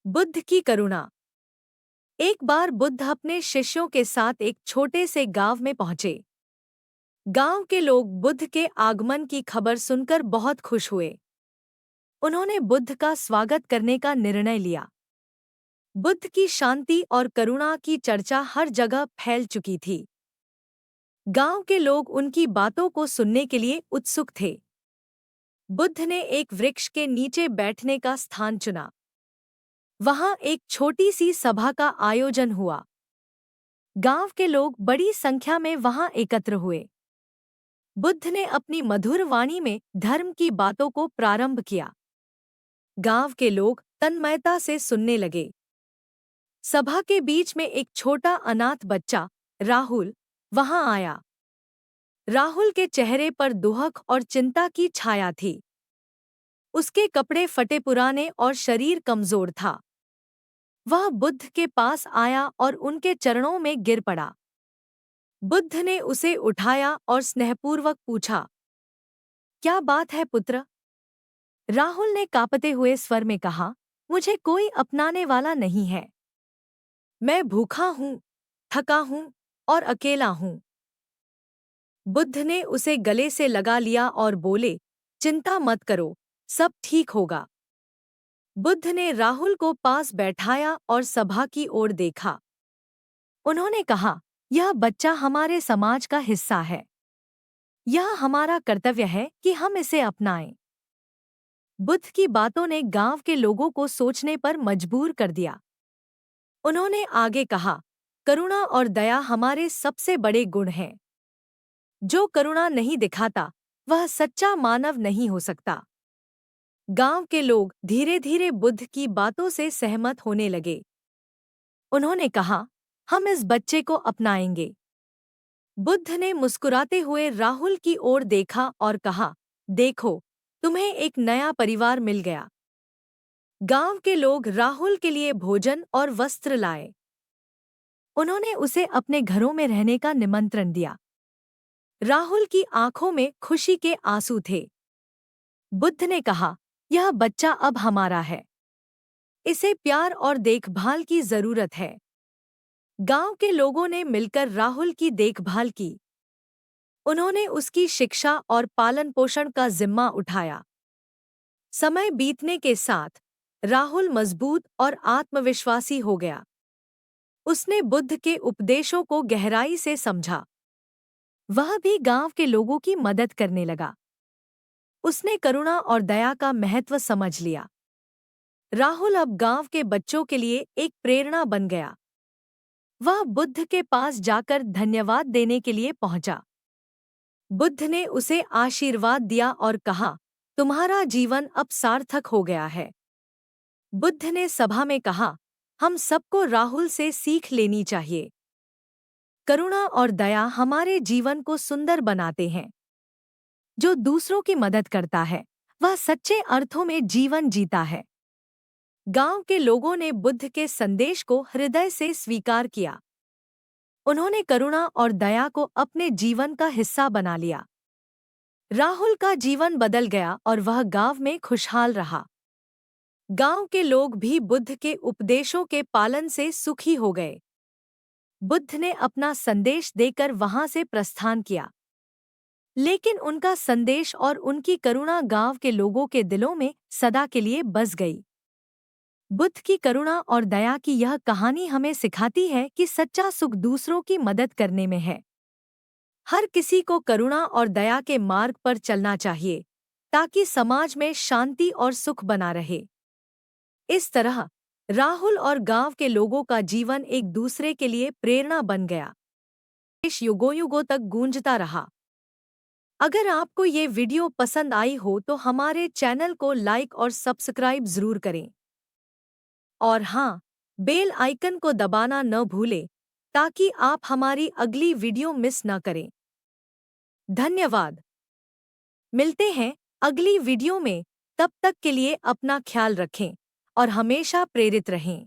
बुद्ध की करुणा। एक बार बुद्ध अपने शिष्यों के साथ एक छोटे से गांव में पहुंचे। गांव के लोग बुद्ध के आगमन की खबर सुनकर बहुत खुश हुए। उन्होंने बुद्ध का स्वागत करने का निर्णय लिया। बुद्ध की शांति और करुणा की चर्चा हर जगह फैल चुकी थी। गांव के लोग उनकी बातों को सुनने के लिए उत्सुक थे। बुद्ध ने एक वृक्ष के नीचे बैठने का स्थान चुना। वहां एक छोटी सी सभा का आयोजन हुआ। गांव के लोग बड़ी संख्या में वहां एकत्र हुए। बुद्ध ने अपनी मधुर वाणी में धर्म की बातों को प्रारंभ किया। गांव के लोग तन्मयता से सुनने लगे। सभा के बीच में एक छोटा अनाथ बच्चा राहुल वहां आया। राहुल के चेहरे पर दुहक और चिंता की छाया थी। उसके कपड़े फटे पुराने और शरीर कमजोर था। वह बुद्ध के पास आया और उनके चरणों में गिर पड़ा। बुद्ध ने उसे उठाया और स्नेहपूर्वक पूछा, क्या बात है पुत्र? राहुल ने कांपते हुए स्वर में कहा, मुझे कोई अपनाने वाला नहीं है। मैं भूखा हूँ, थका हूँ और अकेला हूँ। बुद्ध ने उसे गले से लगा लिया और बोले, चिंता मत करो, सब ठीक होगा। बुद्ध ने राहुल को पास बैठाया और सभा की ओर देखा। उन्होंने कहा, यह बच्चा हमारे समाज का हिस्सा है। यह हमारा कर्तव्य है कि हम इसे अपनाएं। बुद्ध की बातों ने गांव के लोगों को सोचने पर मजबूर कर दिया। उन्होंने आगे कहा, करुणा और दया हमारे सबसे बड़े गुण हैं। जो करुणा नहीं दिखाता, वह सच्चा मानव नहीं हो सकता। गांव के लोग धीरे धीरे बुद्ध की बातों से सहमत होने लगे। उन्होंने कहा, हम इस बच्चे को अपनाएंगे। बुद्ध ने मुस्कुराते हुए राहुल की ओर देखा और कहा, देखो, तुम्हें एक नया परिवार मिल गया। गांव के लोग राहुल के लिए भोजन और वस्त्र लाए। उन्होंने उसे अपने घरों में रहने का निमंत्रण दिया। राहुल की आंखों में खुशी के आंसू थे। बुद्ध ने कहा, यह बच्चा अब हमारा है। इसे प्यार और देखभाल की जरूरत है। गांव के लोगों ने मिलकर राहुल की देखभाल की। उन्होंने उसकी शिक्षा और पालन पोषण का जिम्मा उठाया। समय बीतने के साथ राहुल मजबूत और आत्मविश्वासी हो गया। उसने बुद्ध के उपदेशों को गहराई से समझा। वह भी गांव के लोगों की मदद करने लगा। उसने करुणा और दया का महत्व समझ लिया। राहुल अब गांव के बच्चों के लिए एक प्रेरणा बन गया। वह बुद्ध के पास जाकर धन्यवाद देने के लिए पहुंचा। बुद्ध ने उसे आशीर्वाद दिया और कहा, तुम्हारा जीवन अब सार्थक हो गया है। बुद्ध ने सभा में कहा, हम सबको राहुल से सीख लेनी चाहिए। करुणा और दया हमारे जीवन को सुंदर बनाते हैं। जो दूसरों की मदद करता है, वह सच्चे अर्थों में जीवन जीता है। गांव के लोगों ने बुद्ध के संदेश को हृदय से स्वीकार किया। उन्होंने करुणा और दया को अपने जीवन का हिस्सा बना लिया। राहुल का जीवन बदल गया और वह गांव में खुशहाल रहा। गांव के लोग भी बुद्ध के उपदेशों के पालन से सुखी हो गए। बुद्ध ने अपना संदेश देकर वहां से प्रस्थान किया, लेकिन उनका संदेश और उनकी करुणा गांव के लोगों के दिलों में सदा के लिए बस गई। बुद्ध की करुणा और दया की यह कहानी हमें सिखाती है कि सच्चा सुख दूसरों की मदद करने में है। हर किसी को करुणा और दया के मार्ग पर चलना चाहिए, ताकि समाज में शांति और सुख बना रहे। इस तरह राहुल और गांव के लोगों का जीवन एक दूसरे के लिए प्रेरणा बन गया। देश युगों युगों तक गूंजता रहा। अगर आपको ये वीडियो पसंद आई हो तो हमारे चैनल को लाइक और सब्सक्राइब जरूर करें। और हाँ, बेल आइकन को दबाना न भूलें, ताकि आप हमारी अगली वीडियो मिस न करें। धन्यवाद। मिलते हैं अगली वीडियो में। तब तक के लिए अपना ख्याल रखें और हमेशा प्रेरित रहें।